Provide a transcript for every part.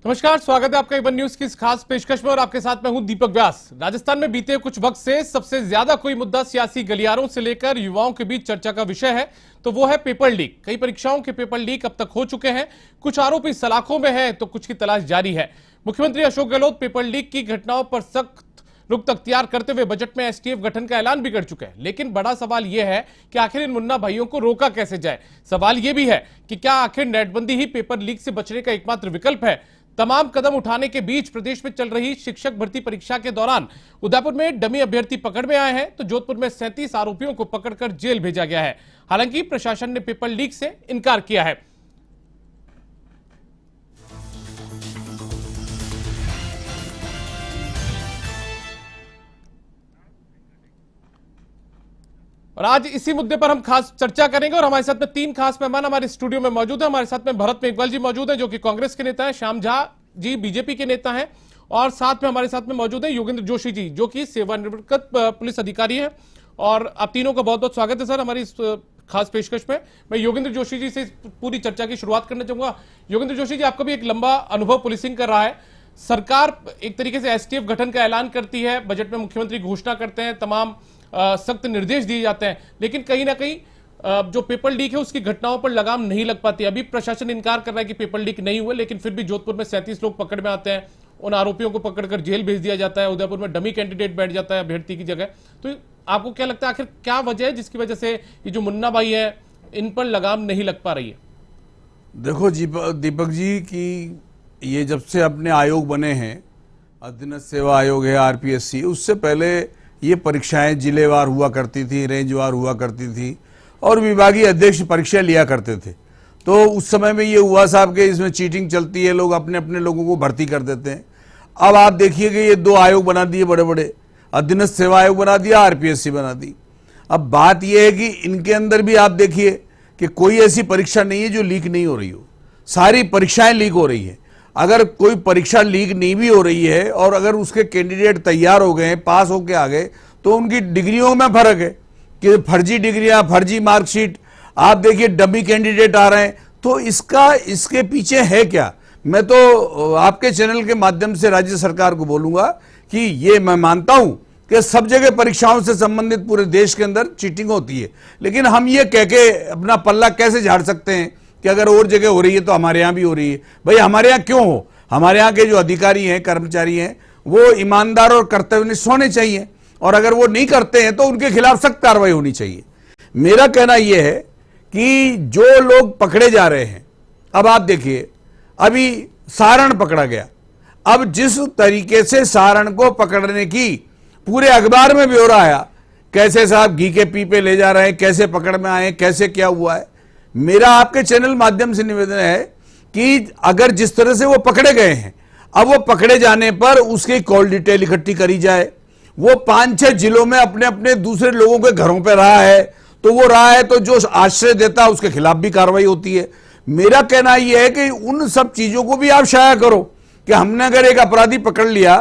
नमस्कार, स्वागत है आपका इवन न्यूज की इस खास पेशकश में और आपके साथ मैं हूं दीपक व्यास। राजस्थान में बीते कुछ वक्त से सबसे ज्यादा कोई मुद्दा सियासी गलियारों से लेकर युवाओं के बीच चर्चा का विषय है तो वो है पेपर लीक। कई परीक्षाओं के पेपर लीक अब तक हो चुके हैं, कुछ आरोपी सलाखों में है तो कुछ की तलाश जारी है। मुख्यमंत्री अशोक गहलोत पेपर लीक की घटनाओं पर सख्त रुख अख्तियार करते हुए बजट में एसटीएफ गठन का ऐलान भी कर चुके हैं। लेकिन बड़ा सवाल यह है कि आखिर इन मुन्ना भाइयों को रोका कैसे जाए। सवाल यह भी है कि क्या आखिर नेटबंदी ही पेपर लीक से बचने का एकमात्र विकल्प है। तमाम कदम उठाने के बीच प्रदेश में चल रही शिक्षक भर्ती परीक्षा के दौरान उदयपुर में डमी अभ्यर्थी पकड़ में आए हैं तो जोधपुर में 37 आरोपियों को पकड़कर जेल भेजा गया है। हालांकि प्रशासन ने पेपर लीक से इनकार किया है। और आज इसी मुद्दे पर हम खास चर्चा करेंगे और हमारे साथ में तीन खास मेहमान हमारे स्टूडियो में मौजूद हैं। हमारे साथ में भरत मेघवाल जी मौजूद हैं जो कि कांग्रेस के नेता हैं, श्याम झा जी बीजेपी के नेता हैं और साथ में हमारे साथ में मौजूद है योगेंद्र जोशी जी जो कि सेवानिवृत्त पुलिस अधिकारी हैं। और आप तीनों का बहुत बहुत स्वागत है सर हमारी इस खास पेशकश में। मैं योगेंद्र जोशी जी से पूरी चर्चा की शुरुआत करना चाहूंगा। योगेंद्र जोशी जी, आपका भी एक लंबा अनुभव पुलिसिंग कर रहा है। सरकार एक तरीके से एसटीएफ गठन का ऐलान करती है, बजट में मुख्यमंत्री घोषणा करते हैं, तमाम सख्त निर्देश दिए जाते हैं, लेकिन कहीं ना कहीं जो पेपर लीक है उसकी घटनाओं पर लगाम नहीं लग पाती। अभी प्रशासन इनकार कर रहा है कि पेपर लीक नहीं हुए, लेकिन फिर भी जोधपुर में 37 लोग पकड़ में आते हैं, उन आरोपियों को पकड़कर जेल भेज दिया जाता है, उदयपुर में डमी कैंडिडेट बैठ जाता है अभ्यर्थी की जगह। तो आपको क्या लगता है आखिर क्या वजह है जिसकी वजह से ये जो मुन्ना भाई है इन पर लगाम नहीं लग पा रही है? देखो दीपक जी की ये जब से अपने आयोग बने हैं, अधीनस्थ सेवा आयोग है आरपीएससी, उससे पहले ये परीक्षाएं जिलेवार हुआ करती थी, रेंजवार हुआ करती थी और विभागीय अध्यक्ष परीक्षा लिया करते थे। तो उस समय में ये हुआ साहब कि इसमें चीटिंग चलती है, लोग अपने अपने लोगों को भर्ती कर देते हैं। अब आप देखिए कि ये दो आयोग बना दिए बड़े बड़े, अधीनस्थ सेवा आयोग बना दिया, आरपीएससी बना दी। अब बात यह है कि इनके अंदर भी आप देखिए कि कोई ऐसी परीक्षा नहीं है जो लीक नहीं हो रही हो, सारी परीक्षाएं लीक हो रही है। अगर कोई परीक्षा लीक नहीं भी हो रही है और अगर उसके कैंडिडेट तैयार हो गए, पास होके आ गए, तो उनकी डिग्रियों में फर्क है कि फर्जी डिग्रियां, फर्जी मार्कशीट, आप देखिए डमी कैंडिडेट आ रहे हैं। तो इसके पीछे है क्या? मैं तो आपके चैनल के माध्यम से राज्य सरकार को बोलूंगा कि ये मैं मानता हूं कि सब जगह परीक्षाओं से संबंधित पूरे देश के अंदर चीटिंग होती है, लेकिन हम ये कह के अपना पल्ला कैसे झाड़ सकते हैं कि अगर और जगह हो रही है तो हमारे यहां भी हो रही है। भाई हमारे यहां क्यों हो? हमारे यहां के जो अधिकारी हैं, कर्मचारी हैं, वो ईमानदार और कर्तव्यनिष्ठ होने चाहिए और अगर वो नहीं करते हैं तो उनके खिलाफ सख्त कार्रवाई होनी चाहिए। मेरा कहना यह है कि जो लोग पकड़े जा रहे हैं, अब आप देखिए अभी सारण पकड़ा गया। अब जिस तरीके से सारण को पकड़ने की पूरे अखबार में ब्यौरा आया, कैसे साहब घी के पीपे ले जा रहे हैं, कैसे पकड़ में आए, कैसे क्या हुआ है। मेरा आपके चैनल माध्यम से निवेदन है कि अगर जिस तरह से वो पकड़े गए हैं, अब वो पकड़े जाने पर उसकी कॉल डिटेल इकट्ठी करी जाए। वो 5-6 जिलों में अपने अपने दूसरे लोगों के घरों पे रहा है, तो वो रहा है तो जो आश्रय देता है उसके खिलाफ भी कार्रवाई होती है। मेरा कहना यह है कि उन सब चीजों को भी आप शाया करो कि हमने अगर एक अपराधी पकड़ लिया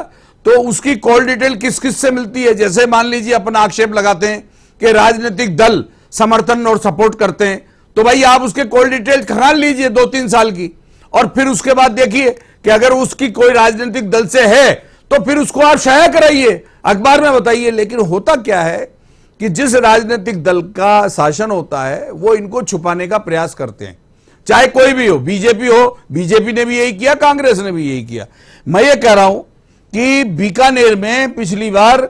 तो उसकी कॉल डिटेल किस किस से मिलती है। जैसे मान लीजिए अपना आक्षेप लगाते हैं कि राजनीतिक दल समर्थन और सपोर्ट करते हैं, तो भाई आप उसके कॉल डिटेल खंगाल लीजिए 2-3 साल की, और फिर उसके बाद देखिए कि अगर उसकी कोई राजनीतिक दल से है तो फिर उसको आप शाया कराइए, अखबार में बताइए। लेकिन होता क्या है कि जिस राजनीतिक दल का शासन होता है वो इनको छुपाने का प्रयास करते हैं, चाहे कोई भी हो, बीजेपी हो, बीजेपी ने भी यही किया, कांग्रेस ने भी यही किया। मैं ये कह रहा हूं कि बीकानेर में पिछली बार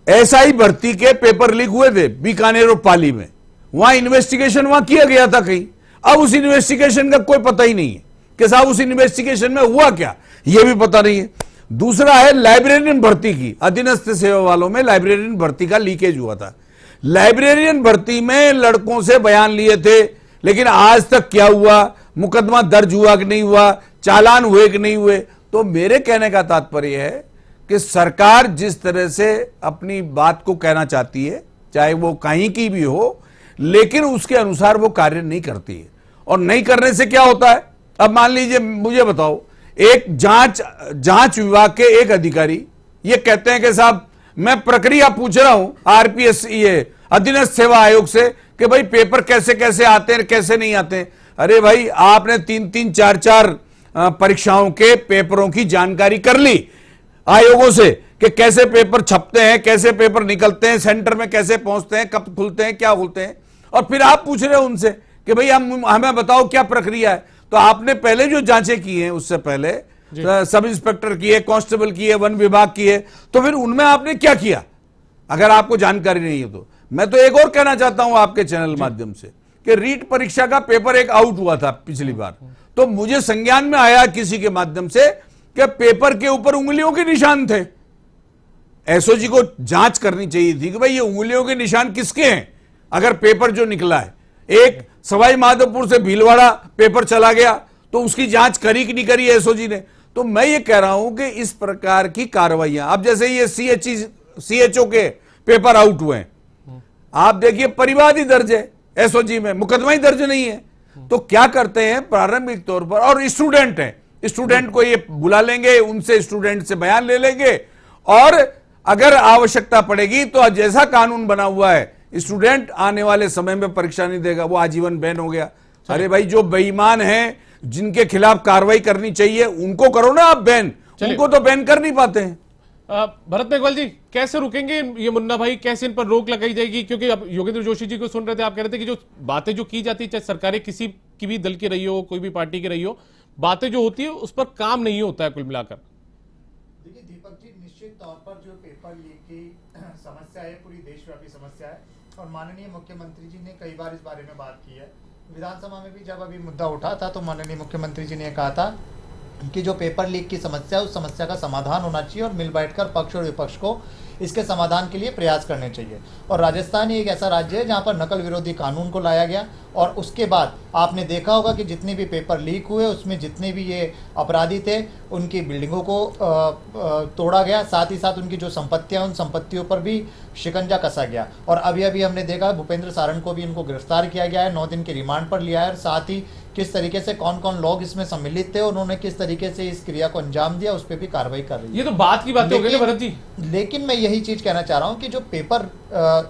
एसआई भर्ती के पेपर लीक हुए थे, बीकानेर और पाली में, वहां इन्वेस्टिगेशन वहां किया गया था कहीं। अब उस इन्वेस्टिगेशन का कोई पता ही नहीं है कि साहब उस इन्वेस्टिगेशन में हुआ क्या, यह भी पता नहीं है। दूसरा है लाइब्रेरियन भर्ती की, अधीनस्थ सेवा वालों में लाइब्रेरियन भर्ती का लीकेज हुआ था। लाइब्रेरियन भर्ती में लड़कों से बयान लिए थे, लेकिन आज तक क्या हुआ, मुकदमा दर्ज हुआ कि नहीं हुआ, चालान हुए कि नहीं हुए। तो मेरे कहने का तात्पर्य है कि सरकार जिस तरह से अपनी बात को कहना चाहती है, चाहे वो कहीं की भी हो, लेकिन उसके अनुसार वो कार्य नहीं करती है। और नहीं करने से क्या होता है? अब मान लीजिए, मुझे बताओ, एक जांच विभाग के एक अधिकारी ये कहते हैं कि साहब मैं प्रक्रिया पूछ रहा हूं आरपीएस ये अधीनस्थ सेवा आयोग से कि भाई पेपर कैसे कैसे आते हैं, कैसे नहीं आते हैं। अरे भाई आपने 3-3, 4-4 परीक्षाओं के पेपरों की जानकारी कर ली आयोगों से कि कैसे पेपर छपते हैं, कैसे पेपर निकलते हैं, सेंटर में कैसे पहुंचते हैं, कब खुलते हैं, क्या खुलते हैं, और फिर आप पूछ रहे हो उनसे कि भाई हमें बताओ क्या प्रक्रिया है। तो आपने पहले जो जांचें की हैं उससे पहले सब इंस्पेक्टर की है, कांस्टेबल की है, वन विभाग की है, तो फिर उनमें आपने क्या किया अगर आपको जानकारी नहीं है तो। मैं तो एक और कहना चाहता हूं आपके चैनल माध्यम से कि रीट परीक्षा का पेपर एक आउट हुआ था पिछली बार, तो मुझे संज्ञान में आया किसी के माध्यम से कि पेपर के ऊपर उंगलियों के निशान थे। एसओजी को जांच करनी चाहिए थी कि भाई ये उंगलियों के निशान किसके हैं। अगर पेपर जो निकला है, एक सवाई माधोपुर से भीलवाड़ा पेपर चला गया, तो उसकी जांच करी कि नहीं करी एसओजी ने। तो मैं ये कह रहा हूं कि इस प्रकार की कार्रवाइयां, अब जैसे ये सीएचओ के पेपर आउट हुए हैं, आप देखिए परिवादी दर्ज है एसओजी में, मुकदमा ही दर्ज नहीं है। तो क्या करते हैं प्रारंभिक तौर पर, और स्टूडेंट हैं, स्टूडेंट को ये बुला लेंगे, उनसे स्टूडेंट से बयान ले लेंगे, और अगर आवश्यकता पड़ेगी तो जैसा कानून बना हुआ है स्टूडेंट आने वाले समय में परीक्षा नहीं देगा, वो आजीवन बैन हो गया। अरे भाई जो बेईमान हैं, जिनके खिलाफ कार्रवाई करनी चाहिए उनको करो ना आप बैन, उनको तो बैन कर नहीं पाते हैं। भरत मेघवाल जी, कैसे रुकेंगे ये मुन्ना भाई, कैसे इन पर रोक लगाई जाएगी? क्योंकि अब योगेंद्र जोशी जी को सुन रहे थे, आप कह रहे थे कि जो बातें जो की जाती है, चाहे सरकारें किसी की भी दल की रही हो, कोई भी पार्टी की रही हो, बातें जो होती है उस पर काम नहीं होता है कुल मिलाकर। देखिए दीपक जी, निश्चित तौर पर जो पेपर लीक की समस्या है पूरी देशव्यापी समस्या है, और माननीय मुख्यमंत्री जी ने कई बार इस बारे में बात की है। विधानसभा में भी जब अभी मुद्दा उठा था तो माननीय मुख्यमंत्री जी ने कहा था कि जो पेपर लीक की समस्या है उस समस्या का समाधान होना चाहिए, और मिल बैठकर पक्ष और विपक्ष को इसके समाधान के लिए प्रयास करने चाहिए। और राजस्थान ही एक ऐसा राज्य है जहां पर नकल विरोधी कानून को लाया गया, और उसके बाद आपने देखा होगा कि जितने भी पेपर लीक हुए उसमें जितने भी ये अपराधी थे उनकी बिल्डिंगों को तोड़ा गया, साथ ही साथ उनकी जो संपत्तियां, उन संपत्तियों पर भी शिकंजा कसा गया। और अभी अभी हमने देखा भूपेंद्र सारंग को भी इनको गिरफ्तार किया गया है, 9 दिन के रिमांड पर लिया है, और साथ ही किस तरीके से कौन कौन लोग इसमें सम्मिलित थे, उन्होंने किस तरीके से इस क्रिया को अंजाम दिया, उस पर भी कार्रवाई कर रही है। ये तो बात की बात हो गई ना भरत जी। लेकिन मैं यही चीज कहना चाह रहा हूं कि जो पेपर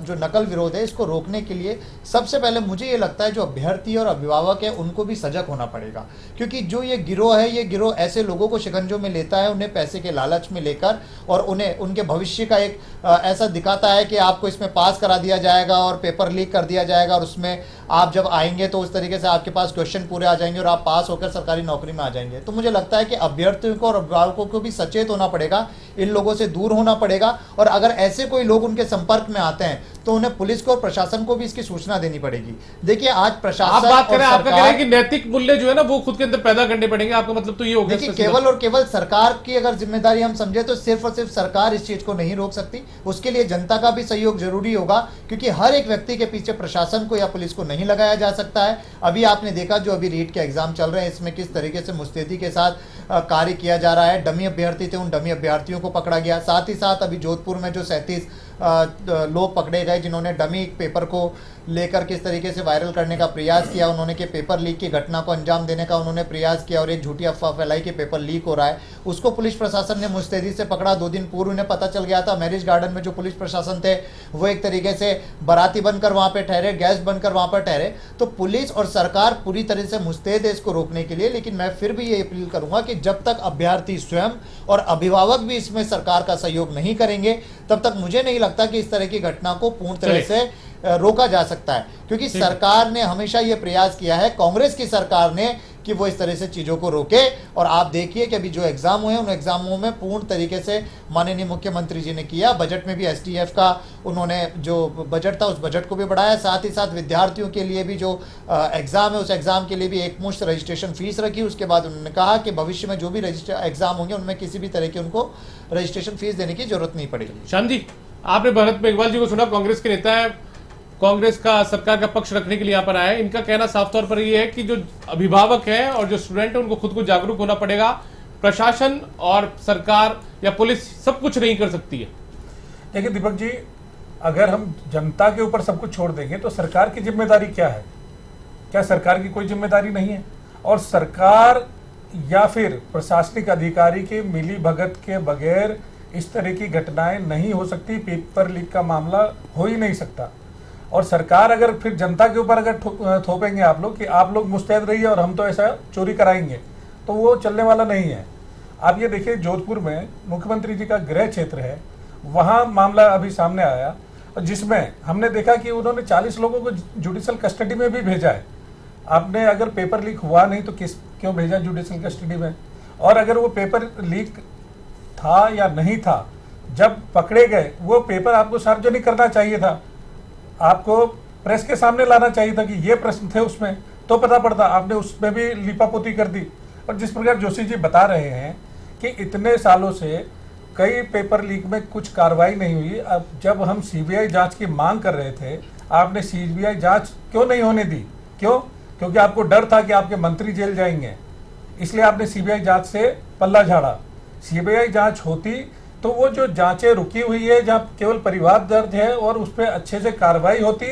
जो नकल विरोध है इसको रोकने के लिए सबसे पहले मुझे ये लगता है जो अभ्यर्थी और अभिभावक है उनको भी सजग होना पड़ेगा, क्योंकि जो ये गिरोह है, ये गिरोह ऐसे लोगों को शिकंजों में लेता है, उन्हें पैसे के लालच में लेकर, और उन्हें उनके भविष्य का एक ऐसा दिखाता है कि आपको इसमें पास करा दिया जाएगा और पेपर लीक कर दिया जाएगा, और उसमें आप जब आएंगे तो उस तरीके से आपके पास क्वेश्चन पूरे आ जाएंगे और आप पास होकर सरकारी नौकरी में आ जाएंगे। तो मुझे लगता है कि अभ्यर्थियों को और अभिभावकों को भी सचेत होना पड़ेगा, इन लोगों से दूर होना पड़ेगा, और अगर ऐसे कोई लोग उनके संपर्क में आते हैं तो उन्हें पुलिस को और प्रशासन को भी इसकी सूचना देनी पड़ेगी। देखिए आज प्रशासन, आप बात करें, आपका कहना है कि नैतिक मूल्य जो है ना वो खुद के अंदर पैदा करने पड़ेंगे, आपका मतलब तो ये हो गया। देखिए केवल और केवल सरकार की अगर जिम्मेदारी हम समझे तो सिर्फ और सिर्फ सरकार इस चीज को नहीं रोक सकती, उसके लिए जनता का भी सहयोग जरूरी होगा, क्योंकि हर एक व्यक्ति के पीछे प्रशासन को या पुलिस को नहीं लगाया जा सकता है। अभी आपने देखा जो अभी रीट के एग्जाम चल रहे हैं इसमें किस तरीके से मुस्तैदी के साथ कार्य किया जा रहा है, डमी अभ्यर्थी थे, उन डमी अभ्यर्थियों को पकड़ा गया। साथ ही साथ अभी जोधपुर में जो 37 लोग पकड़े गए जिन्होंने डमी पेपर को लेकर किस तरीके से वायरल करने का प्रयास किया, उन्होंने के पेपर लीक की घटना को अंजाम देने का उन्होंने प्रयास किया, और एक झूठी अफवाह फैलाई कि पेपर लीक हो रहा है, उसको पुलिस प्रशासन ने मुस्तैदी से पकड़ा। 2 दिन पूर्व उन्हें पता चल गया था। मैरिज गार्डन में जो पुलिस प्रशासन थे वो एक तरीके से बाराती बनकर वहां पे ठहरे, गेस्ट बनकर वहां पर ठहरे। तो पुलिस और सरकार पूरी तरह से मुस्तैद है इसको रोकने के लिए, लेकिन मैं फिर भी ये अपील करूंगा कि जब तक अभ्यर्थी स्वयं और अभिभावक भी इसमें सरकार का सहयोग नहीं करेंगे तब तक मुझे नहीं लगता कि इस तरह की घटना को पूर्ण तरह से रोका जा सकता है, क्योंकि सरकार ने हमेशा यह प्रयास किया है, कांग्रेस की सरकार ने, कि वो इस तरह से चीजों को रोके। और आप देखिए कि अभी जो एग्जाम हुए उन एग्जामों में पूर्ण तरीके से माननीय मुख्यमंत्री जी ने किया। बजट में भी एसटीएफ का उन्होंने जो बजट था उस बजट को भी बढ़ाया, साथ ही साथ विद्यार्थियों के लिए भी जो एग्जाम है उस एग्जाम के लिए भी एकमुश्त रजिस्ट्रेशन फीस रखी। उसके बाद उन्होंने कहा कि भविष्य में जो भी एग्जाम होंगे उनमें किसी भी तरह की उनको रजिस्ट्रेशन फीस देने की जरूरत नहीं पड़ेगी। श्याम जी, आपने भरत मेघवाल जी को सुना, कांग्रेस के नेता है, कांग्रेस का सरकार का पक्ष रखने के लिए यहाँ पर आया है। इनका कहना साफ तौर पर ये है कि जो अभिभावक है और जो स्टूडेंट है उनको खुद को जागरूक होना पड़ेगा, प्रशासन और सरकार या पुलिस सब कुछ नहीं कर सकती है। देखिए दीपक जी, अगर हम जनता के ऊपर सब कुछ छोड़ देंगे तो सरकार की जिम्मेदारी क्या है? क्या सरकार की कोई जिम्मेदारी नहीं है? और सरकार या फिर प्रशासनिक अधिकारी के मिली भगत के बगैर इस तरह की घटनाएं नहीं हो सकती। पेपर लीक का मामला हो ही नहीं सकता। और सरकार अगर फिर जनता के ऊपर अगर थोपेंगे आप लोग कि आप लोग मुस्तैद रहिए और हम तो ऐसा चोरी कराएंगे, तो वो चलने वाला नहीं है। आप ये देखिए, जोधपुर में मुख्यमंत्री जी का गृह क्षेत्र है, वहां मामला अभी सामने आया, जिसमें हमने देखा कि उन्होंने 40 लोगों को जुडिशियल कस्टडी में भी भेजा है। आपने अगर पेपर लीक हुआ नहीं तो क्यों भेजा जुडिशियल कस्टडी में? और अगर वो पेपर लीक था या नहीं था, जब पकड़े गए वो पेपर आपको सार्वजनिक करना चाहिए था, आपको प्रेस के सामने लाना चाहिए था कि ये प्रश्न थे उसमें, तो पता पड़ता। आपने उसमें भी लिपापोती कर दी। और जिस प्रकार जोशी जी बता रहे हैं कि इतने सालों से कई पेपर लीक में कुछ कार्रवाई नहीं हुई, अब जब हम सीबीआई जांच की मांग कर रहे थे, आपने सीबीआई जांच क्यों नहीं होने दी? क्यों? क्योंकि आपको डर था कि आपके मंत्री जेल जाएंगे, इसलिए आपने सीबीआई जांच से पल्ला झाड़ा। सीबीआई जांच होती तो वो जो जांचें रुकी हुई है, जहां केवल परिवार दर्ज है, और उस पर अच्छे से कार्रवाई होती।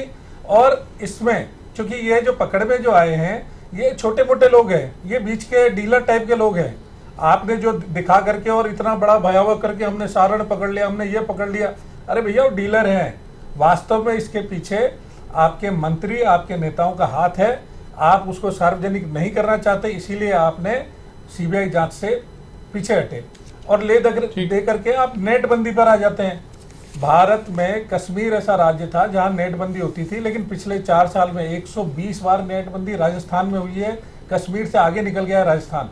और इसमें चूंकि ये जो पकड़ में जो आए हैं ये छोटे मोटे लोग हैं, ये बीच के डीलर टाइप के लोग हैं। आपने जो दिखा करके और इतना बड़ा भयावह करके हमने सारण पकड़ लिया, हमने ये पकड़ लिया, अरे भैया वो डीलर हैं। वास्तव में इसके पीछे आपके मंत्री, आपके नेताओं का हाथ है। आप उसको सार्वजनिक नहीं करना चाहते, इसीलिए आपने सीबीआई जांच से पीछे हटे और दे करके आप नेटबंदी पर आ जाते हैं। भारत में कश्मीर ऐसा राज्य था जहां नेटबंदी होती थी, लेकिन पिछले 4 साल में 120 बार नेटबंदी राजस्थान में हुई है। कश्मीर से आगे निकल गया है राजस्थान,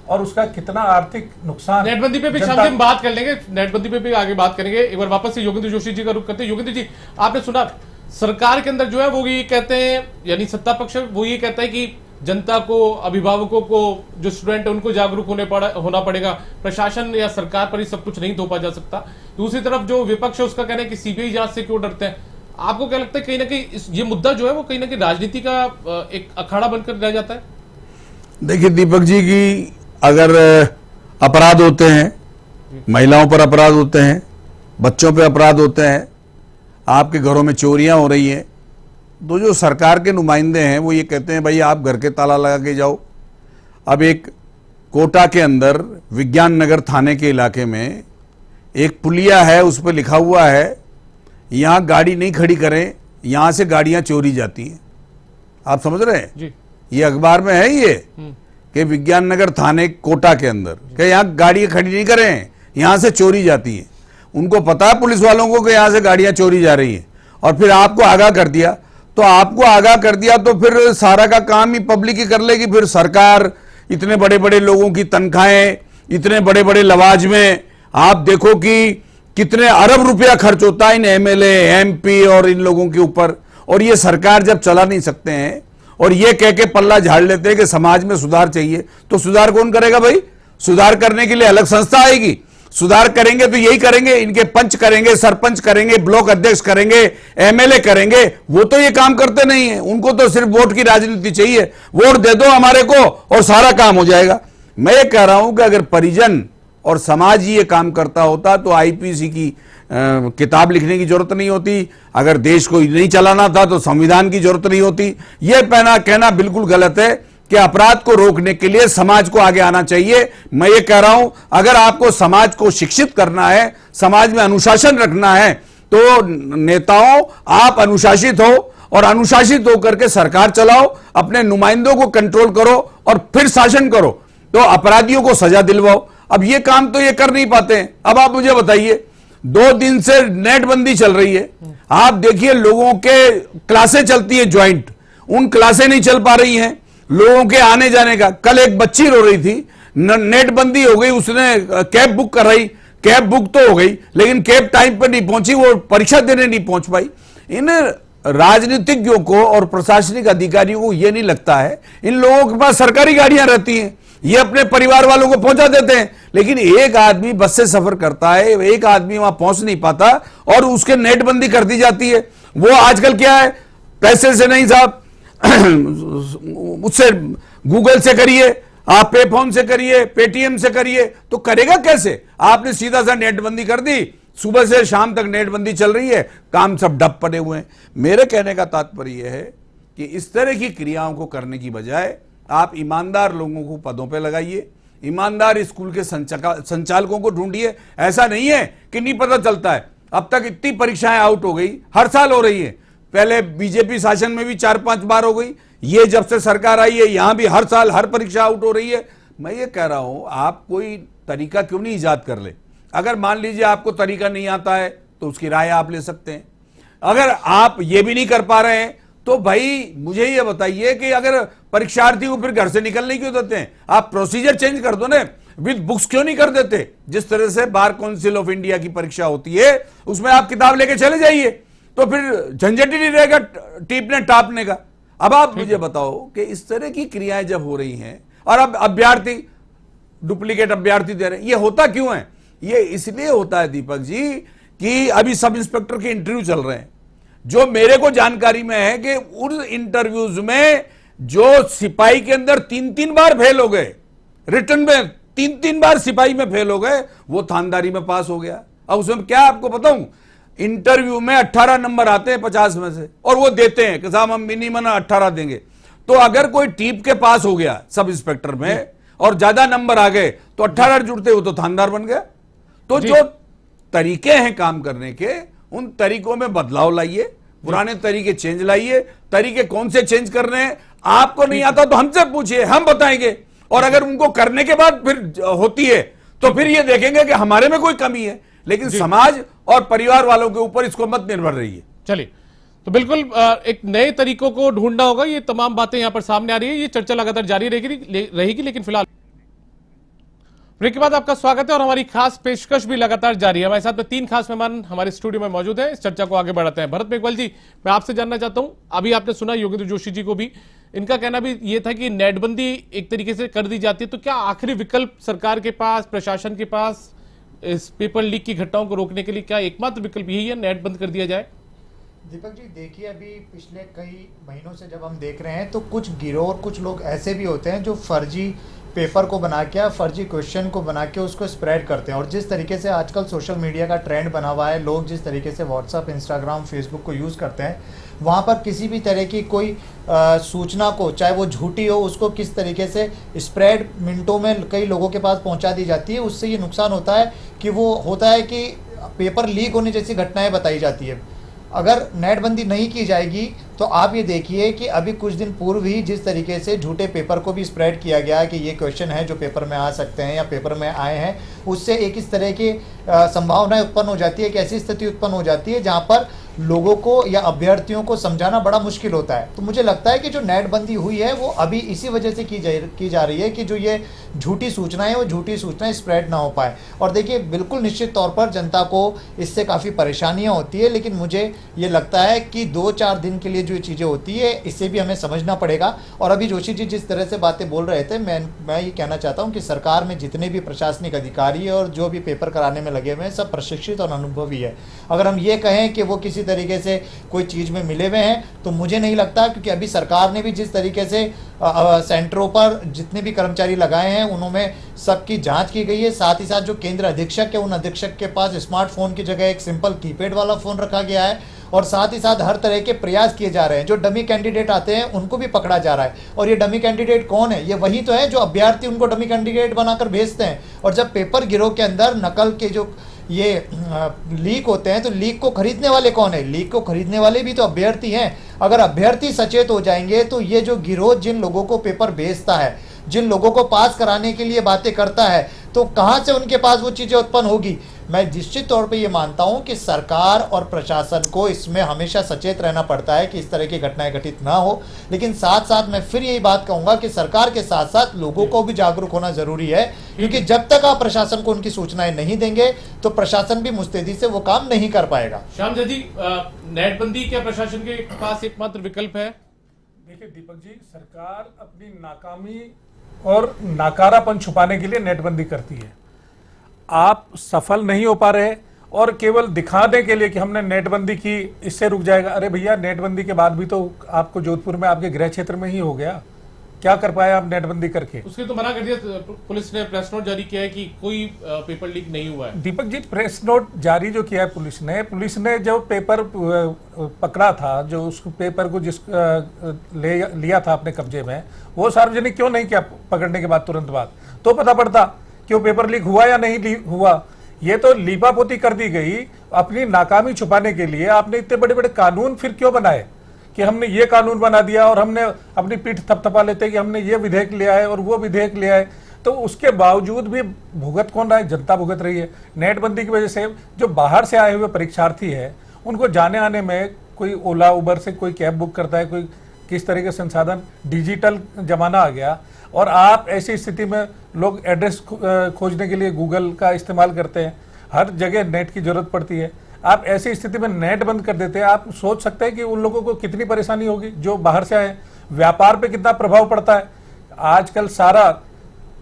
और उसका कितना आर्थिक नुकसान। नेटबंदी पे भी शाम से हम बात कर लेंगे, नेटबंदी पे भी आगे बात करेंगे। एक बार वापस से योगेंद्र जोशी जी का रुख करते हैं। योगेंद्र जी, आपने सुना सरकार के अंदर जो है वो ये कहते हैं, यानी सत्ता पक्ष वो ये कहता है कि जनता को, अभिभावकों को, जो स्टूडेंट है उनको जागरूक होना पड़ेगा, प्रशासन या सरकार पर ही सब कुछ नहीं थोपा जा सकता। दूसरी तरफ जो विपक्ष है उसका कहना है कि सीबीआई जांच से क्यों डरते हैं। आपको क्या लगता है कहीं ना कहीं ये मुद्दा जो है वो कहीं ना कहीं राजनीति का एक अखाड़ा बनकर रह जाता है? देखिए दीपक जी, की अगर अपराध होते हैं, महिलाओं पर अपराध होते हैं, बच्चों पर अपराध होते हैं, आपके घरों में चोरियां हो रही हैं, तो जो सरकार के नुमाइंदे हैं वो ये कहते हैं भाई आप घर के ताला लगा के जाओ। अब एक कोटा के अंदर विज्ञान नगर थाने के इलाके में एक पुलिया है, उस पर लिखा हुआ है यहाँ गाड़ी नहीं खड़ी करें, यहाँ से गाड़ियाँ चोरी जाती हैं। आप समझ रहे हैं जी। ये अखबार में है ये कि विज्ञान नगर थाने कोटा के अंदर कि यहाँ गाड़ियाँ खड़ी नहीं करें, यहाँ से चोरी जाती हैं। उनको पता है पुलिस वालों को कि यहाँ से गाड़ियाँ चोरी जा रही हैं, और फिर आपको आगाह कर दिया। तो आपको आगाह कर दिया तो फिर सारा का काम ही पब्लिक ही कर लेगी। फिर सरकार, इतने बड़े बड़े लोगों की तनख्वाहें, इतने बड़े बड़े लवाजमे, आप देखो कि कितने अरब रुपया खर्च होता है इन एमएलए, एमपी और इन लोगों के ऊपर। और ये सरकार जब चला नहीं सकते हैं और ये कह के पल्ला झाड़ लेते हैं कि समाज में सुधार चाहिए, तो सुधार कौन करेगा भाई? सुधार करने के लिए अलग संस्था आएगी। सुधार करेंगे तो यही करेंगे, इनके पंच करेंगे, सरपंच करेंगे, ब्लॉक अध्यक्ष करेंगे, एमएलए करेंगे। वो तो ये काम करते नहीं है, उनको तो सिर्फ वोट की राजनीति चाहिए, वोट दे दो हमारे को और सारा काम हो जाएगा। मैं ये कह रहा हूं कि अगर परिजन और समाज ही ये काम करता होता तो आईपीसी की किताब लिखने की जरूरत नहीं होती। अगर देश को नहीं चलाना था तो संविधान की जरूरत नहीं होती। यह कहना बिल्कुल गलत है कि अपराध को रोकने के लिए समाज को आगे आना चाहिए। मैं ये कह रहा हूं अगर आपको समाज को शिक्षित करना है, समाज में अनुशासन रखना है, तो नेताओं आप अनुशासित हो और अनुशासित होकर के सरकार चलाओ, अपने नुमाइंदों को कंट्रोल करो और फिर शासन करो, तो अपराधियों को सजा दिलवाओ। अब ये काम तो ये कर नहीं पाते हैं। अब आप मुझे बताइए, 2 दिन से नेटबंदी चल रही है, आप देखिए लोगों के क्लासें चलती है ज्वाइंट, उन क्लासें नहीं चल पा रही हैं, लोगों के आने जाने का। कल एक बच्ची रो रही थी, नेटबंदी हो गई, उसने कैब बुक कराई, कैब बुक तो हो गई लेकिन कैब टाइम पर नहीं पहुंची, वो परीक्षा देने नहीं पहुंच पाई। इन राजनीतिज्ञों को और प्रशासनिक अधिकारियों को यह नहीं लगता है, इन लोगों के पास सरकारी गाड़ियां रहती हैं, ये अपने परिवार वालों को पहुंचा देते हैं, लेकिन एक आदमी बस से सफर करता है, एक आदमी वहां पहुंच नहीं पाता और उसके नेटबंदी कर दी जाती है। वो आजकल क्या है, पैसे से नहीं साहब, उससे गूगल से करिए, आप पे फोन से करिए, पेटीएम से करिए, तो करेगा कैसे? आपने सीधा सा नेटबंदी कर दी, सुबह से शाम तक नेटबंदी चल रही है, काम सब डब पड़े हुए हैं। मेरे कहने का तात्पर्य यह है कि इस तरह की क्रियाओं को करने की बजाय आप ईमानदार लोगों को पदों पे लगाइए, ईमानदार स्कूल के संचालकों को ढूंढिए। ऐसा नहीं है कि नहीं पता चलता है, अब तक इतनी परीक्षाएं आउट हो गई, हर साल हो रही है। पहले बीजेपी शासन में भी 4-5 बार हो गई, ये जब से सरकार आई है यहां भी हर साल हर परीक्षा आउट हो रही है। मैं ये कह रहा हूं आप कोई तरीका क्यों नहीं इजाद कर ले। अगर मान लीजिए आपको तरीका नहीं आता है तो उसकी राय आप ले सकते हैं। अगर आप ये भी नहीं कर पा रहे हैं तो भाई मुझे ये बताइए कि अगर परीक्षार्थी को फिर घर से निकलने क्यों देते हैं? आप प्रोसीजर चेंज कर दो ना, विद बुक्स क्यों नहीं कर देते? जिस तरह से बार काउंसिल ऑफ इंडिया की परीक्षा होती है उसमें आप किताब लेके चले जाइए, तो फिर झंझट ही नहीं रहेगा टीपने टापने का। अब आप मुझे बताओ कि इस तरह की क्रियाएं जब हो रही हैं और अब अभ्यर्थी डुप्लीकेट अभ्यर्थी दे रहे हैं, ये होता क्यों है? ये इसलिए होता है दीपक जी कि अभी सब इंस्पेक्टर के इंटरव्यू चल रहे हैं। जो मेरे को जानकारी में है कि उन इंटरव्यूज में जो सिपाही के अंदर 3-3 बार फेल हो गए, रिटर्न में 3-3 बार सिपाही में फेल हो गए, वो थानदारी में पास हो गया। अब उसमें क्या आपको बताऊं, इंटरव्यू में 18 नंबर आते हैं 50 में से और वो देते हैं कि साहब हम मिनिमम 18 देंगे। तो अगर कोई टीप के पास हो गया सब इंस्पेक्टर में और ज्यादा नंबर आ गए तो 18 जुड़ते हो तो थानेदार बन गया। तो जो तरीके हैं काम करने के, उन तरीकों में बदलाव लाइए, पुराने तरीके चेंज लाइए। तरीके कौन से चेंज करने हैं आपको नहीं आता तो हमसे पूछिए, हम बताएंगे। और अगर उनको करने के बाद फिर होती है तो फिर ये देखेंगे कि हमारे में कोई कमी है, लेकिन समाज और परिवार वालों के ऊपर इसको मत निर्भर रहिए। चलिए, तो बिल्कुल एक नए तरीकों को ढूंढना होगा। ये तमाम बातें यहां पर सामने आ रही है, ये चर्चा लगातार जारी रहेगी। लेकिन फिलहाल ब्रेक के बाद आपका स्वागत है और हमारी खास पेशकश भी लगातार जारी है। हमारे साथ में 3 खास मेहमान हमारे स्टूडियो में मौजूद हैं। इस चर्चा को आगे बढ़ाते हैं। भरत मेघवाल जी, मैं आपसे जानना चाहता हूं, अभी आपने सुना योगेंद्र जोशी जी को भी, इनका कहना भी ये था कि नेटबंदी एक तरीके से कर दी जाती है, तो क्या आखिरी विकल्प सरकार के पास, प्रशासन के पास इस पेपर लीक की घटनाओं को रोकने के लिए क्या एकमात्र विकल्प यही है, नेट बंद कर दिया जाए? दीपक जी देखिए, अभी पिछले कई महीनों से जब हम देख रहे हैं तो कुछ गिरोह और कुछ लोग ऐसे भी होते हैं जो फर्जी पेपर को बना के, फर्जी क्वेश्चन को बना के उसको स्प्रेड करते हैं। और जिस तरीके से आजकल सोशल मीडिया का ट्रेंड बना हुआ है, लोग जिस तरीके से व्हाट्सअप, इंस्टाग्राम, फेसबुक को यूज़ करते हैं, वहाँ पर किसी भी तरह की कोई सूचना को, चाहे वो झूठी हो, उसको किस तरीके से स्प्रेड मिनटों में कई लोगों के पास पहुँचा दी जाती है। उससे ये नुकसान होता है कि वो होता है कि पेपर लीक होने जैसी घटनाएँ बताई जाती है। अगर नेटबंदी नहीं की जाएगी तो आप ये देखिए कि अभी कुछ दिन पूर्व ही जिस तरीके से झूठे पेपर को भी स्प्रेड किया गया कि ये क्वेश्चन है जो पेपर में आ सकते हैं या पेपर में आए हैं, उससे एक इस तरह की संभावनाएं उत्पन्न हो जाती है, एक ऐसी स्थिति उत्पन्न हो जाती है जहां पर लोगों को या अभ्यर्थियों को समझाना बड़ा मुश्किल होता है। तो मुझे लगता है कि जो नेटबंदी हुई है वो अभी इसी वजह से की जा रही है कि जो ये झूठी सूचनाएं, वो झूठी सूचनाएं स्प्रेड ना हो पाए। और देखिए, बिल्कुल निश्चित तौर पर जनता को इससे काफ़ी परेशानियां होती है, लेकिन मुझे ये लगता है कि 2-4 दिन के लिए जो चीज़ें होती है इससे भी हमें समझना पड़ेगा। और अभी जोशी जी जिस तरह से बातें बोल रहे थे, मैं ये कहना चाहता हूँ कि सरकार में जितने भी प्रशासनिक अधिकारी और जो भी पेपर कराने में लगे हुए हैं, सब प्रशिक्षित और अनुभवी है। अगर हम ये कहें कि वो किसी तरीके से कोई चीज़ में मिले हुए हैं तो मुझे नहीं लगता, क्योंकि अभी सरकार ने भी जिस तरीके से सेंटरों पर जितने भी कर्मचारी लगाए हैं उनमें सबकी जांच की गई है। साथ ही साथ जो केंद्र अधीक्षक है, उन अधीक्षक के पास स्मार्टफोन की जगह एक सिंपल कीपैड वाला फ़ोन रखा गया है। और साथ ही साथ हर तरह के प्रयास किए जा रहे हैं। जो डमी कैंडिडेट आते हैं उनको भी पकड़ा जा रहा है। और ये डमी कैंडिडेट कौन है? ये वही तो है जो अभ्यर्थी उनको डमी कैंडिडेट बनाकर भेजते हैं। और जब पेपर गिरोह के अंदर नकल के जो ये लीक होते हैं तो लीक को खरीदने वाले कौन है? लीक को खरीदने वाले भी तो अभ्यर्थी हैं। अगर अभ्यर्थी सचेत हो जाएंगे तो ये जो गिरोह जिन लोगों को पेपर भेजता है, जिन लोगों को पास कराने के लिए बातें करता है, तो कहां से उनके पास वो चीजें उत्पन्न होगी? मैं निश्चित तौर पे ये मानता हूं कि सरकार और प्रशासन को इसमें हमेशा सचेत रहना पड़ता है कि इस तरह की घटनाएं घटित ना हो। लेकिन साथ साथ मैं फिर यही बात कहूंगा कि सरकार के साथ साथ लोगों को भी जागरूक होना जरूरी है, क्योंकि जब तक आप प्रशासन को उनकी सूचनाएं नहीं देंगे तो प्रशासन भी मुस्तैदी से वो काम नहीं कर पाएगा। श्याम जी, नेटबंदी क्या प्रशासन के पास एकमात्र विकल्प है? देखिए दीपक जी, सरकार अपनी नाकामी और नाकारापन छुपाने के लिए नेटबंदी करती है। आप सफल नहीं हो पा रहे और केवल दिखाने के लिए कि हमने नेटबंदी की, इससे रुक जाएगा। अरे भैया, नेटबंदी के बाद भी तो आपको जोधपुर में आपके गृह क्षेत्र में ही हो गया। क्या कर पाए आप नेटबंदी करके? उसके तो मना कर दिया, पुलिस ने प्रेस नोट जारी किया है कि कोई पेपर लीक नहीं हुआ है। दीपक जी, प्रेस नोट जारी जो किया है पुलिस ने जो पेपर पकड़ा था, जो उस पेपर को लिया था अपने कब्जे में, वो सार्वजनिक क्यों नहीं किया? पकड़ने के बाद तुरंत बाद तो पता पड़ता कि वो पेपर लीक हुआ या नहीं हुआ। ये तो लीपापोती कर दी गई अपनी नाकामी छुपाने के लिए। आपने इतने बड़े बड़े कानून फिर क्यों बनाए कि हमने ये कानून बना दिया और हमने अपनी पीठ थपथपा लेते कि हमने ये विधेयक लिया है और वो विधेयक लिया है। तो उसके बावजूद भी भुगत कौन रहा है? जनता भुगत रही है। नेटबंदी की वजह से जो बाहर से आए हुए परीक्षार्थी है उनको जाने आने में कोई ओला उबर से कोई कैब बुक करता है, कोई किस तरह के संसाधन, डिजिटल जमाना आ गया। और आप ऐसी स्थिति में लोग एड्रेस खोजने के लिए गूगल का इस्तेमाल करते हैं, हर जगह नेट की जरूरत पड़ती है। आप ऐसी स्थिति में नेट बंद कर देते हैं, आप सोच सकते हैं कि उन लोगों को कितनी परेशानी होगी जो बाहर से आए। व्यापार पे कितना प्रभाव पड़ता है। आजकल सारा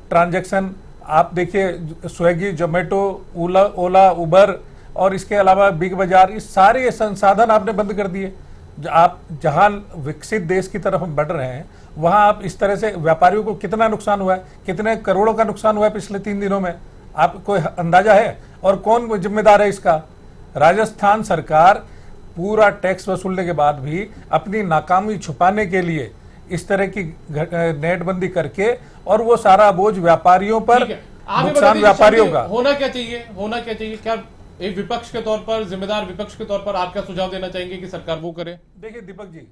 ट्रांजैक्शन आप देखिए, स्विगी, जोमेटो, ओला, उबर और इसके अलावा बिग बाजार, इस सारे संसाधन आपने बंद कर दिए। आप जहां विकसित देश की तरफ हम बढ़ रहे हैं वहां आप इस तरह से, व्यापारियों को कितना नुकसान हुआ है, कितने करोड़ों का नुकसान हुआ है पिछले 3 दिनों में, आपको अंदाजा है? और कौन जिम्मेदार है इसका? राजस्थान सरकार पूरा टैक्स वसूलने के बाद भी अपनी नाकामी छुपाने के लिए इस तरह की नेटबंदी करके, और वो सारा बोझ व्यापारियों पर, नुकसान व्यापारियों का। होना क्या चाहिए? क्या एक विपक्ष के तौर पर, जिम्मेदार विपक्ष के तौर पर आप क्या सुझाव देना चाहेंगे कि सरकार वो करे? देखिए दीपक जी,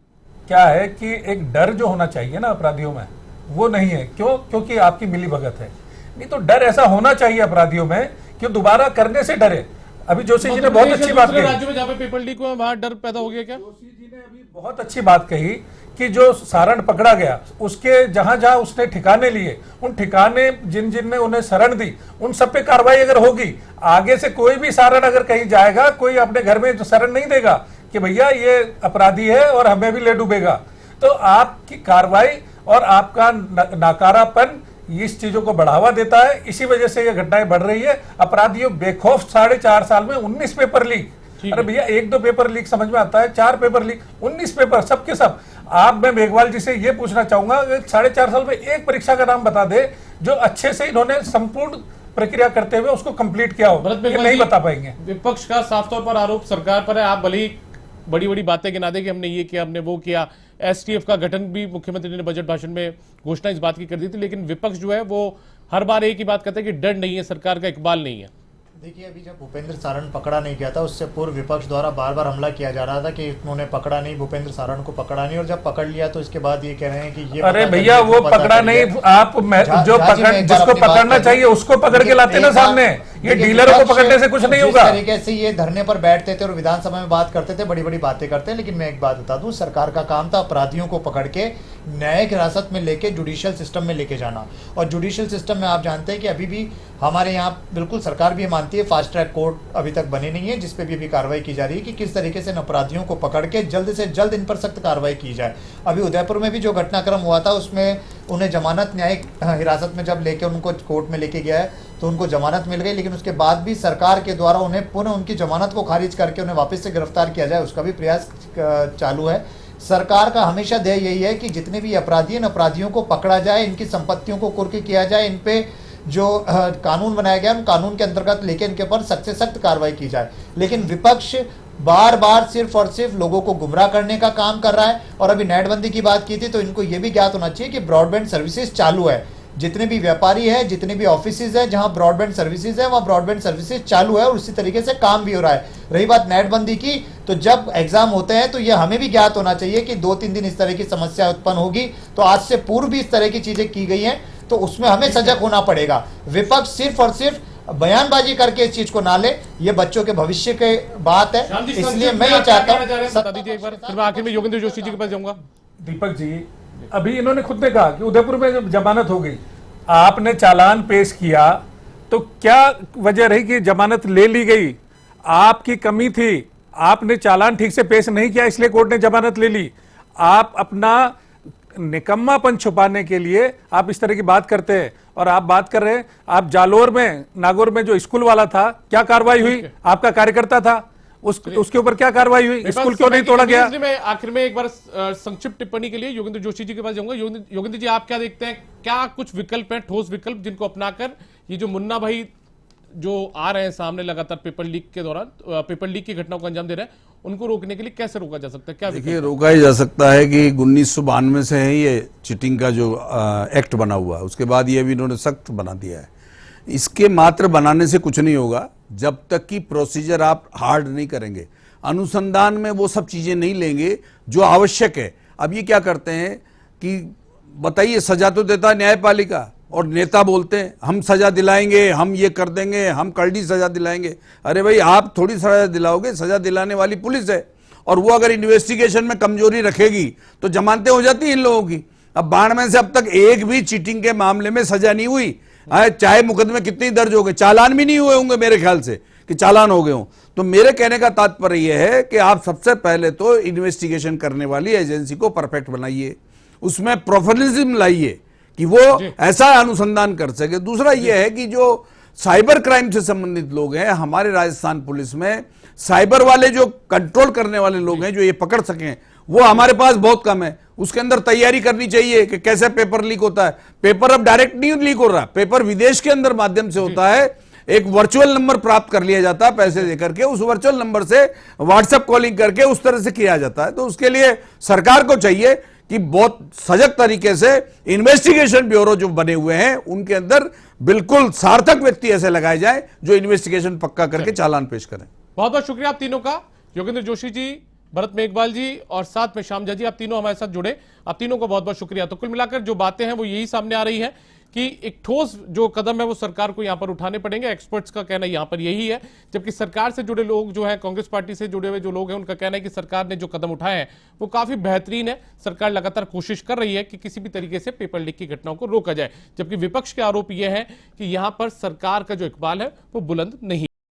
क्या है कि एक डर जो होना चाहिए ना अपराधियों में, वो नहीं है। क्यों? क्योंकि आपकी मिलीभगत है। नहीं तो डर ऐसा होना चाहिए अपराधियों में कि दोबारा करने से डरे। अभी जोशी जी ने बहुत अच्छी बात कही, राज्यों में जहां पे पेपर लीक हुआ वहां डर पैदा हो गया क्या? जोशी जी ने अभी बहुत अच्छी बात कही कि जो सारण पकड़ा गया, उसके जहां जहां उसने ठिकाने लिए, उन ठिकाने जिन जिन ने उन्हें शरण दी, उन सब पे कार्रवाई अगर होगी, आगे से कोई भी सारण अगर कहीं जाएगा, कोई अपने घर में शरण नहीं देगा कि भैया ये अपराधी है और हमें भी ले डूबेगा। तो आपकी कार्रवाई और आपका नाकारापन इस चीजों को बढ़ावा देता है। इसी वजह से ये घटनाएं बढ़ रही है। अपराधियों बेखौफ 4.5 साल में 19 पेपर लीक। अरे भैया 1-2 पेपर लीक समझ में आता है, 4 पेपर लीक, 19 पेपर, सबके सब। आप, मैं मेघवाल जी से ये पूछना चाहूंगा, 4.5 साल में एक परीक्षा का नाम बता दे जो अच्छे से इन्होंने संपूर्ण प्रक्रिया करते हुए उसको कंप्लीट किया हो। नहीं बता पाएंगे। विपक्ष का साफ तौर पर आरोप सरकार पर है। आप भले ही बड़ी बड़ी बातें गिना दे कि हमने ये किया, हमने वो किया। एसटीएफ का गठन भी मुख्यमंत्री ने बजट भाषण में घोषणा इस बात की कर दी थी, लेकिन विपक्ष जो है वो हर बार एक ही बात कहते हैं कि डर नहीं है, सरकार का इकबाल नहीं है। देखिए, अभी जब भूपेंद्र सारण पकड़ा नहीं गया था, उससे पूर्व विपक्ष द्वारा बार बार हमला किया जा रहा था कि उन्होंने पकड़ा नहीं, भूपेंद्र सारण को पकड़ा नहीं, और जब पकड़ लिया तो इसके बाद ये कह रहे हैं कि ये, अरे भैया वो पकड़ा नहीं, आप जो जिसको पकड़ना चाहिए उसको पकड़ के लाते ना सामने। ये डीलरों को पकड़ने से कुछ नहीं होगा। जिस तरीके से ये धरने पर बैठते थे और विधानसभा में बात करते थे, बड़ी बड़ी बातें करते हैं, लेकिन मैं एक बात बता दूं, सरकार का काम था अपराधियों को पकड़ के न्यायिक हिरासत में लेके जुडिशियल सिस्टम में लेके जाना। और जुडिशियल सिस्टम में आप जानते हैं कि अभी भी हमारे यहाँ बिल्कुल सरकार भी मानती है, फास्ट ट्रैक कोर्ट अभी तक बने नहीं है, जिसपे भी अभी कार्रवाई की जा रही है कि किस तरीके से इन अपराधियों को पकड़ के जल्द से जल्द इन पर सख्त कार्रवाई की जाए। अभी उदयपुर में भी जो घटनाक्रम हुआ था उसमें उन्हें जमानत न्यायिक हिरासत में जब लेके उनको कोर्ट में लेके गया है तो उनको जमानत मिल गई, लेकिन उसके बाद भी सरकार के द्वारा उन्हें पुनः उनकी जमानत को खारिज करके उन्हें वापस से गिरफ्तार किया जाए, उसका भी प्रयास चालू है। सरकार का हमेशा ध्येय यही है कि जितने भी अपराधी हैं, अपराधियों को पकड़ा जाए, इनकी संपत्तियों को कुर्की किया जाए, इन पे जो कानून बनाया गया उन कानून के अंतर्गत लेके इनके ऊपर सख्त से सख्त कार्रवाई की जाए। लेकिन विपक्ष बार बार सिर्फ और सिर्फ लोगों को गुमराह करने का काम कर रहा है। और अभी नेटबंदी की बात की थी तो इनको ये भी ज्ञात होना चाहिए कि ब्रॉडबैंड सर्विसेज चालू है। जितने भी व्यापारी है, जितने भी ऑफिसेज है जहां ब्रॉडबैंड सर्विसेज है, वहां ब्रॉडबैंड सर्विसेज चालू है और उसी तरीके से काम भी हो रहा है। रही बात नेटबंदी की, तो जब एग्जाम होते हैं तो यह हमें भी ज्ञात होना चाहिए कि 2-3 दिन इस तरह की समस्या उत्पन्न होगी, तो आज से पूर्व भी इस तरह की चीजें की गई हैं, तो उसमें हमें सजग होना पड़ेगा। विपक्ष सिर्फ और सिर्फ बयानबाजी करके इस चीज को ना ले, ये बच्चों के भविष्य की बात है। इसलिए मैं ये चाहता हूँ, बता दीजिए एक बार, फिर मैं आखिर में योगेंद्र जोशी जी के पास जाऊंगा। दीपक जी, अभी इन्होंने खुद ने कहा कि उदयपुर में जब जमानत हो गई, आपने चालान पेश किया, तो क्या वजह रही कि जमानत ले ली गई? आपकी कमी थी, आपने चालान ठीक से पेश नहीं किया, इसलिए कोर्ट ने जमानत ले ली। आप अपना निकम्मापन छुपाने के लिए आप इस तरह की बात करते हैं। और आप बात कर रहे हैं, आप जालोर में, नागौर में जो स्कूल वाला था, क्या कार्रवाई हुई? आपका कार्यकर्ता था, उसके ऊपर क्या कार्रवाई हुई? स्कूल क्यों नहीं तोड़ा गया? मैं आखिर में एक बार संक्षिप्त टिप्पणी के लिए योगेंद्र जोशी जी के पास जाऊंगा। योगेंद्र जी, आप क्या देखते हैं, क्या कुछ विकल्प हैं, ठोस विकल्प, जिनको अपनाकर ये जो मुन्ना भाई जो आ रहे हैं सामने लगातार पेपर लीक के दौरान, पेपर लीक की घटनाओं को अंजाम दे रहे हैं, उनको रोकने के लिए कैसे रोका जा सकता है? क्या देखिए, रोका ही जा सकता है कि 1992 से है ये चीटिंग का जो एक्ट बना हुआ है, उसके बाद ये भी इन्होंने सख्त बना दिया है। इसके मात्र बनाने से कुछ नहीं होगा जब तक कि प्रोसीजर आप हार्ड नहीं करेंगे, अनुसंधान में वो सब चीजें नहीं लेंगे जो आवश्यक है। अब ये क्या करते हैं कि बताइए, सजा तो देता है न्यायपालिका, और नेता बोलते हैं हम सजा दिलाएंगे, हम ये कर देंगे, हम कड़ी सजा दिलाएंगे। अरे भाई आप थोड़ी सजा दिलाओगे, सजा दिलाने वाली पुलिस है, और वो अगर इन्वेस्टिगेशन में कमजोरी रखेगी तो जमानतें हो जाती हैं इन लोगों की। अब 92 से अब तक एक भी चीटिंग के मामले में सजा नहीं हुई, चाहे मुकदमे कितने दर्ज हो गए, चालान भी नहीं हुए होंगे मेरे ख्याल से कि चालान हो गए हों। तो मेरे कहने का तात्पर्य यह है कि आप सबसे पहले तो इन्वेस्टिगेशन करने वाली एजेंसी को परफेक्ट बनाइए, उसमें प्रोफेशनलिज्म लाइए कि वो ऐसा अनुसंधान कर सके। दूसरा यह है कि जो साइबर क्राइम से संबंधित लोग हैं हमारे राजस्थान पुलिस में, साइबर वाले जो कंट्रोल करने वाले लोग हैं जो ये पकड़ सकें, वो हमारे पास बहुत कम है। उसके अंदर तैयारी करनी चाहिए कि कैसे पेपर लीक होता है। पेपर अब डायरेक्ट नहीं लीक हो रहा, पेपर विदेश के अंदर माध्यम से होता है, एक वर्चुअल नंबर प्राप्त कर लिया जाता है पैसे देकर के, उस वर्चुअल नंबर से व्हाट्सएप कॉलिंग करके उस तरह से किया जाता है। तो उसके लिए सरकार को चाहिए कि बहुत सजग तरीके से इन्वेस्टिगेशन ब्यूरो जो बने हुए हैं उनके अंदर बिल्कुल सार्थक व्यक्ति ऐसे लगाए जाए जो इन्वेस्टिगेशन पक्का करके चालान पेश करें। बहुत बहुत शुक्रिया आप तीनों का, योगेंद्र जोशी जी, भरत मेघवाल जी और साथ में श्यामजा जी, आप तीनों हमारे साथ जुड़े, आप तीनों को बहुत बहुत शुक्रिया। तो कुल मिलाकर जो बातें हैं वो यही सामने आ रही है कि एक ठोस जो कदम है वो सरकार को यहां पर उठाने पड़ेंगे। एक्सपर्ट्स का कहना यहां पर यही है, जबकि सरकार से जुड़े लोग जो है, कांग्रेस पार्टी से जुड़े हुए जो लोग हैं, उनका कहना है कि सरकार ने जो कदम उठाए हैं वो काफी बेहतरीन है। सरकार लगातार कोशिश कर रही है कि किसी भी तरीके से पेपर लीक की घटनाओं को रोका जाए, जबकि विपक्ष के आरोप यह है कि यहां पर सरकार का जो इकबाल है वो बुलंद नहीं